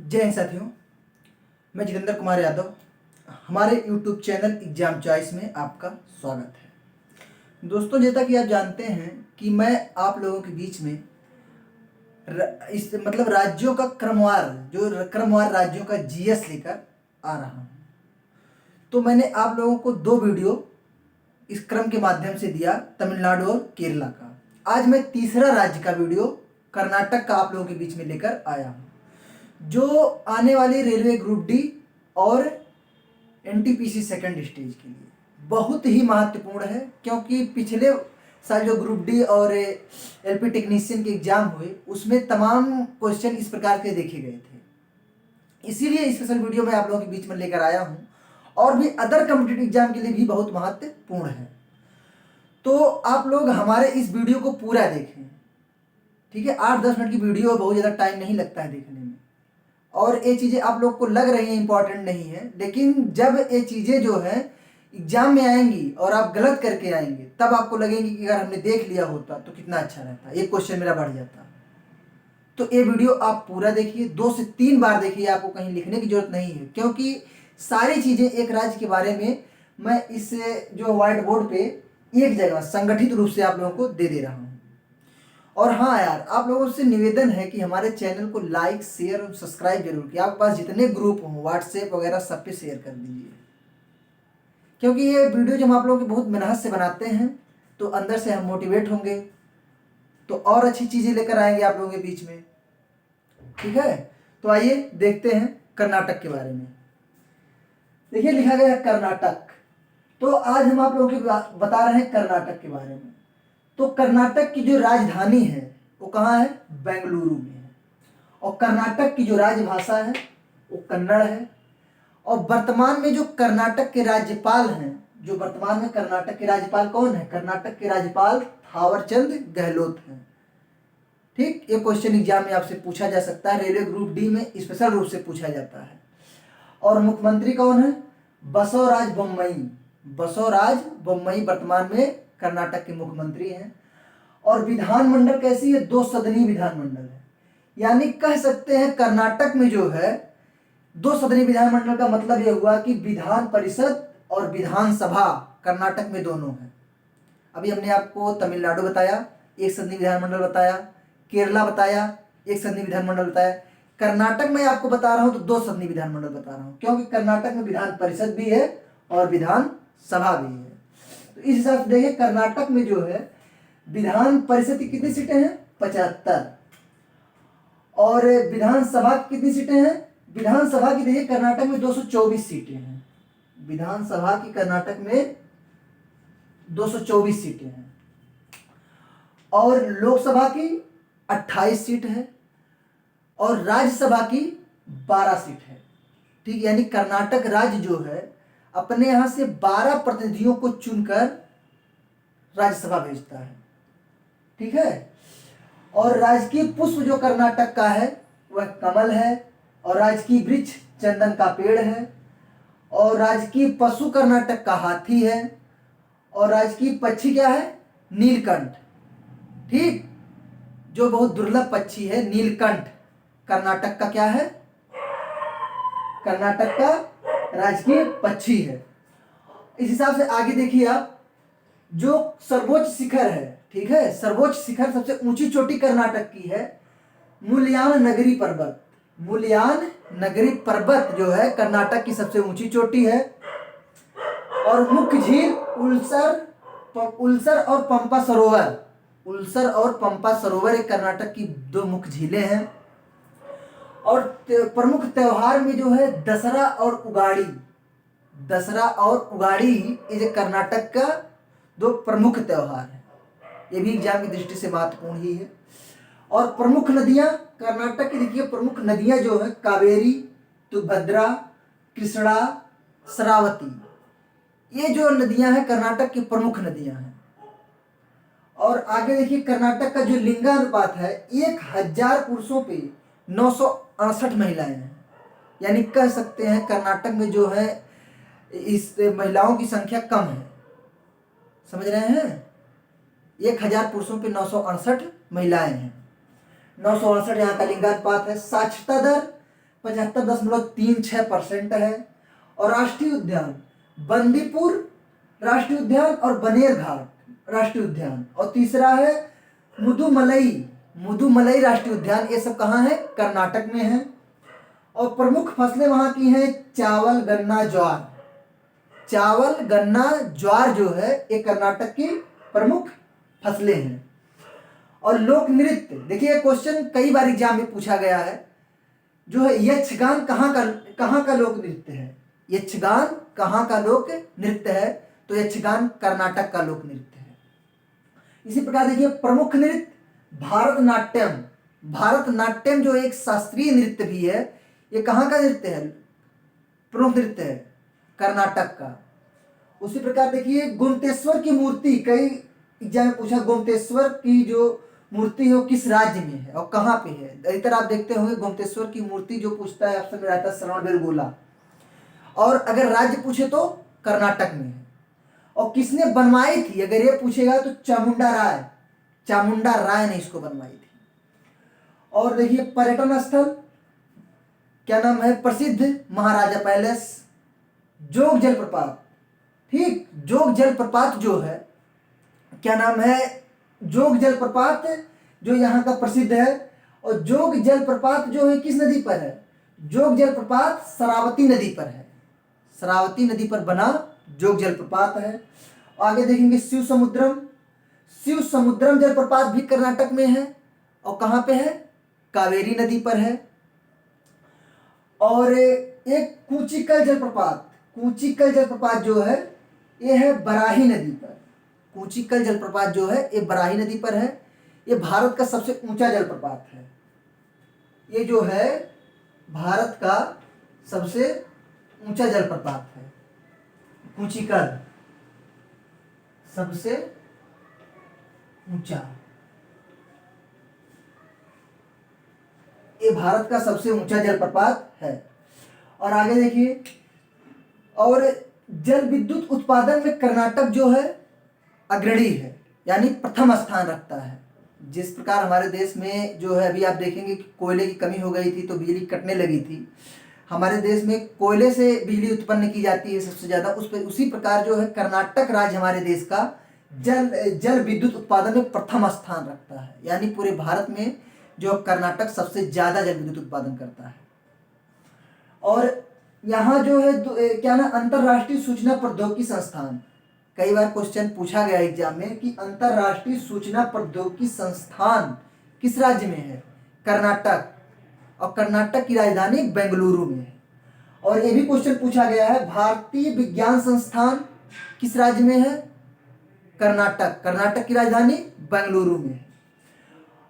जय हिंद साथियों, मैं जितेंद्र कुमार यादव। हमारे YouTube चैनल एग्जाम चॉइस में आपका स्वागत है। दोस्तों, जैसा कि आप जानते हैं कि मैं आप लोगों के बीच में राज्यों का क्रमवार राज्यों का जीएस लेकर आ रहा हूँ। तो मैंने आप लोगों को 2 वीडियो इस क्रम के माध्यम से दिया, तमिलनाडु और केरला का। आज मैं तीसरा राज्य का वीडियो कर्नाटक का आप लोगों के बीच में लेकर आया हूँ, जो आने वाली रेलवे ग्रुप डी और एनटीपीसी सेकंड स्टेज के लिए बहुत ही महत्वपूर्ण है। क्योंकि पिछले साल जो ग्रुप डी और एलपी टेक्नीशियन के एग्जाम हुए, उसमें तमाम क्वेश्चन इस प्रकार के देखे गए थे। इसीलिए स्पेशल वीडियो मैं आप लोगों के बीच में लेकर आया हूं, और भी अदर कॉम्पिटिटिव एग्जाम के लिए भी बहुत महत्वपूर्ण है। तो आप लोग हमारे इस वीडियो को पूरा देखें, ठीक है। 8-10 मिनट की वीडियो है, बहुत ज़्यादा टाइम नहीं लगता है देखने में, और ये चीज़ें आप लोग को लग रही हैं इंपॉर्टेंट नहीं है, लेकिन जब ये चीज़ें जो है एग्जाम में आएंगी और आप गलत करके आएंगे, तब आपको लगेंगी कि अगर हमने देख लिया होता तो कितना अच्छा रहता, एक क्वेश्चन मेरा बढ़ जाता। तो ये वीडियो आप पूरा देखिए, 2 से 3 बार देखिए, आपको कहीं लिखने की जरूरत नहीं है, क्योंकि सारी चीज़ें एक राज्य के बारे में मैं इस जो व्हाइट बोर्ड पे एक जगह संगठित रूप से आप लोगों को दे रहा हूँ। और हाँ यार, आप लोगों से निवेदन है कि हमारे चैनल को लाइक, शेयर और सब्सक्राइब जरूर किया। आपके पास जितने ग्रुप हों, व्हाट्सएप वगैरह, सब पे शेयर कर दीजिए, क्योंकि ये वीडियो जब आप लोग बहुत मेहनत से बनाते हैं तो अंदर से हम मोटिवेट होंगे, तो और अच्छी चीज़ें लेकर आएंगे आप लोगों के बीच में, ठीक है। तो आइए देखते हैं कर्नाटक के बारे में। देखिए, लिखा गया है कर्नाटक। तो आज हम आप लोगों को बता रहे हैं कर्नाटक के बारे में। तो कर्नाटक की जो राजधानी है वो कहाँ है? बेंगलुरु में है। और कर्नाटक की जो राजभाषा है वो कन्नड़ है। और वर्तमान में जो कर्नाटक के राज्यपाल हैं, जो वर्तमान में कर्नाटक के राज्यपाल कौन है? कर्नाटक के राज्यपाल थावरचंद गहलोत हैं, ठीक। ये क्वेश्चन एग्जाम में आपसे पूछा जा सकता है, रेलवे ग्रुप डी में स्पेशल रूप से पूछा जाता है। और मुख्यमंत्री कौन है? बसवराज बोम्मई। बसवराज बोम्मई वर्तमान में कर्नाटक के मुख्यमंत्री हैं। और विधानमंडल कैसी है? 2 सदनीय विधानमंडल है। यानी कह सकते हैं कर्नाटक में जो है 2 सदनीय विधानमंडल का मतलब यह हुआ कि विधान परिषद और विधानसभा कर्नाटक में दोनों है। अभी हमने आपको तमिलनाडु बताया, 1 सदनीय विधानमंडल बताया, केरला बताया, 1 सदनीय विधानमंडल बताया। कर्नाटक में आपको बता रहा हूं तो 2 सदनीय विधानमंडल बता रहा हूं, क्योंकि कर्नाटक में विधान परिषद भी है और विधानसभा भी है। तो इस हिसाब से देखिए, कर्नाटक में जो है विधान परिषद की कितनी सीटें हैं? 75। और विधानसभा की कितनी सीटें हैं? विधानसभा की देखिए कर्नाटक में 224 सीटें हैं। विधानसभा की कर्नाटक में 224 सीटें हैं। और लोकसभा की 28 सीट है, और राज्यसभा की 12 सीट है, ठीक। यानी कर्नाटक राज्य जो है अपने यहां से 12 प्रतिनिधियों को चुनकर राज्यसभा भेजता है, ठीक है। और राजकीय पुष्प जो कर्नाटक का है वह कमल है, और राजकीय वृक्ष चंदन का पेड़ है, और राजकीय पशु कर्नाटक का हाथी है, और राजकीय पक्षी क्या है? नीलकंठ, ठीक। जो बहुत दुर्लभ पक्षी है नीलकंठ, कर्नाटक का क्या है? कर्नाटक का राजकीय पक्षी है। इस हिसाब से आगे देखिए आप, जो सर्वोच्च शिखर है, ठीक है, सर्वोच्च शिखर, सबसे ऊंची चोटी कर्नाटक की है मुल्यान नगरी पर्वत। मुल्यान नगरी पर्वत जो है कर्नाटक की सबसे ऊंची चोटी है। और मुख्य झील उल्सर और पंपा सरोवर। उल्सर और पंपा सरोवर एक कर्नाटक की 2 मुख्य झीलें हैं। और प्रमुख त्योहार में जो है दशहरा और उगाड़ी। दशहरा और उगाड़ी ये कर्नाटक का 2 प्रमुख त्योहार है। ये भी एग्जाम की दृष्टि से महत्वपूर्ण ही है। और प्रमुख नदियां कर्नाटक की देखिए, प्रमुख नदियां जो है कावेरी, तुंगभद्रा, कृष्णा, शरावती, ये जो नदियां हैं कर्नाटक की प्रमुख नदियां हैं। और आगे देखिए, कर्नाटक का जो लिंगानुपात है 1000 पुरुषों पे 968 महिलाएं हैं। यानी कह सकते हैं कर्नाटक में जो है इस महिलाओं की संख्या कम है, समझ रहे हैं। 1000 पुरुषों पे 968 महिलाएं हैं। 968 यहाँ का लिंगानुपात है। साक्षरता दर 75.36% है। और राष्ट्रीय उद्यान बंदीपुर राष्ट्रीय उद्यान और बनेर घाट राष्ट्रीय उद्यान। और तीसरा है मुदुमलई राष्ट्रीय उद्यान। ये सब कहाँ है? कर्नाटक में है। और प्रमुख फसलें वहाँ की हैं चावल, गन्ना, ज्वार। चावल, गन्ना, ज्वार जो है ये कर्नाटक की प्रमुख फसलें हैं। और लोक नृत्य, देखिए क्वेश्चन कई बार एग्जाम में पूछा गया है, जो है यक्षगान कहाँ का लोक नृत्य है? यक्षगान कहाँ का लोक नृत्य है? तो यक्षगान कर्नाटक का लोक नृत्य है। इसी प्रकार देखिए प्रमुख नृत्य भारतनाट्यम। भारतनाट्यम जो एक शास्त्रीय नृत्य भी है, ये कहाँ का नृत्य है? प्रमुख नृत्य है कर्नाटक का। उसी प्रकार देखिए गोमतेश्वर की मूर्ति, कई एग्जाम में पूछा, गोमतेश्वर की जो मूर्ति है वो किस राज्य में है और कहाँ पे है? अधिकतर आप देखते होंगे गोमतेश्वर की मूर्ति जो पूछता है ऑप्शन में रहता है श्रवणबेलगोला। और अगर राज्य पूछे तो कर्नाटक में है। और किसने बनवाई थी अगर ये पूछेगा तो चामुंडा राय ने इसको बनवाई थी। और देखिए पर्यटन स्थल क्या नाम है? प्रसिद्ध महाराजा पैलेस, जोग जलप्रपात। ठीक, जोग जलप्रपात जो है क्या नाम है? जोग जलप्रपात जो यहाँ का प्रसिद्ध है। और जोग जलप्रपात जो है किस नदी पर है? जोग जलप्रपात शरावती नदी पर है। शरावती नदी पर बना जोग जलप्रपात है। आगे देखेंगे शिव समुद्रम जलप्रपात भी कर्नाटक में है। और कहाँ पे है? कावेरी नदी पर है। और एक कूचिकल जलप्रपात जो है ये है बराही नदी पर। कूचिकल जलप्रपात जो है ये बराही नदी पर है। ये भारत का सबसे ऊंचा जलप्रपात है। ये जो है भारत का सबसे ऊंचा जलप्रपात है। कूचिकल सबसे ऊंचा, ये भारत का सबसे ऊंचा जलप्रपात है। और आगे देखिए, और जल विद्युत उत्पादन में कर्नाटक जो है अग्रणी है, यानी प्रथम स्थान रखता है। जिस प्रकार हमारे देश में जो है अभी आप देखेंगे कि कोयले की कमी हो गई थी तो बिजली कटने लगी थी। हमारे देश में कोयले से बिजली उत्पन्न की जाती है सबसे ज़्यादा, उसी प्रकार जो है कर्नाटक राज्य हमारे देश का जल विद्युत उत्पादन में प्रथम स्थान रखता है। यानी पूरे भारत में जो कर्नाटक सबसे ज़्यादा जल विद्युत उत्पादन करता है। और यहाँ जो है क्या ना, अंतर्राष्ट्रीय सूचना प्रौद्योगिकी संस्थान, कई बार क्वेश्चन पूछा गया एग्जाम में कि अंतर्राष्ट्रीय सूचना प्रौद्योगिकी संस्थान किस राज्य में है? कर्नाटक। और कर्नाटक की राजधानी बेंगलुरु में है। और ये भी क्वेश्चन पूछा गया है, भारतीय विज्ञान संस्थान किस राज्य में है? कर्नाटक। कर्नाटक की राजधानी बेंगलुरु में है।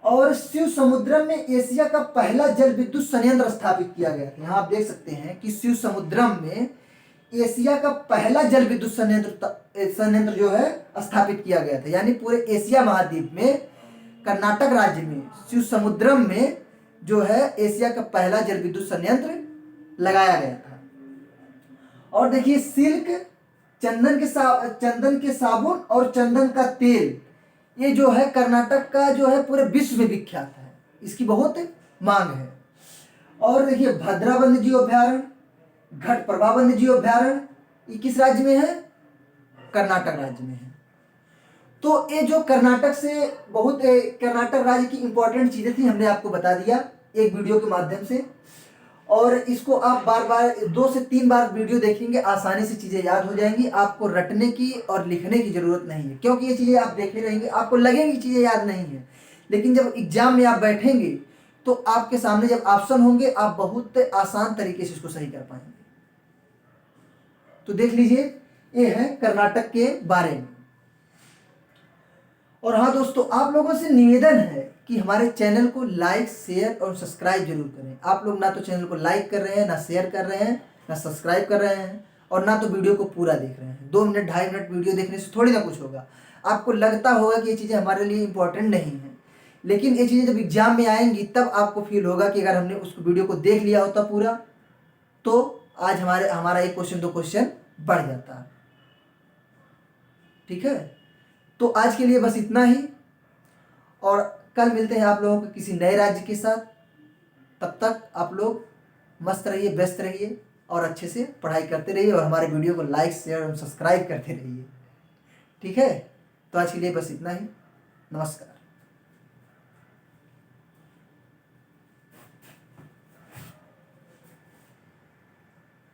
और शिव समुद्रम में एशिया का पहला जल विद्युत संयंत्र स्थापित किया गया था। यहाँ आप देख सकते हैं कि शिव समुद्रम में एशिया का पहला जल विद्युत संयंत्र जो है स्थापित किया गया था। यानी पूरे एशिया महाद्वीप में कर्नाटक राज्य में शिव समुद्रम में जो है एशिया का पहला जल विद्युत संयंत्र लगाया गया था। और देखिए सिल्क, चंदन के साबुन और चंदन का तेल, ये जो है कर्नाटक का जो है पूरे विश्व में विख्यात है, इसकी बहुत मांग है। और देखिए भद्रा वन्यजीव अभ्यारण्य, घटप्रभा वन्यजीव अभ्यारण्य, ये किस राज्य में है? कर्नाटक राज्य में है। तो ये जो कर्नाटक राज्य की इंपॉर्टेंट चीजें थी हमने आपको बता दिया एक वीडियो के माध्यम से। और इसको आप बार 2 से 3 बार वीडियो देखेंगे, आसानी से चीज़ें याद हो जाएंगी। आपको रटने की और लिखने की ज़रूरत नहीं है, क्योंकि ये चीज़ें आप देखते रहेंगे आपको लगेंगी चीज़ें याद नहीं है, लेकिन जब एग्जाम में आप बैठेंगे तो आपके सामने जब ऑप्शन होंगे आप बहुत आसान तरीके से इसको सही कर पाएंगे। तो देख लीजिए, ये है कर्नाटक के बारे में। और हाँ दोस्तों, आप लोगों से निवेदन है कि हमारे चैनल को लाइक, शेयर और सब्सक्राइब जरूर करें। आप लोग ना तो चैनल को लाइक कर रहे हैं, ना शेयर कर रहे हैं, ना सब्सक्राइब कर रहे हैं, और ना तो वीडियो को पूरा देख रहे हैं। 2 मिनट 2.5 मिनट वीडियो देखने से थोड़ी ना कुछ होगा। आपको लगता होगा कि ये चीज़ें हमारे लिए इंपॉर्टेंट नहीं है, लेकिन ये चीज़ें जब एग्जाम में आएंगी तब आपको फील होगा कि अगर हमने उस वीडियो को देख लिया होता पूरा तो आज हमारा 1 क्वेश्चन 2 क्वेश्चन बढ़ जाता। ठीक है, तो आज के लिए बस इतना ही, और कल मिलते हैं आप लोगों को किसी नए राज्य के साथ। तब तक आप लोग मस्त रहिए, व्यस्त रहिए और अच्छे से पढ़ाई करते रहिए और हमारे वीडियो को लाइक शेयर और सब्सक्राइब करते रहिए। ठीक है, तो आज के लिए बस इतना ही। नमस्कार।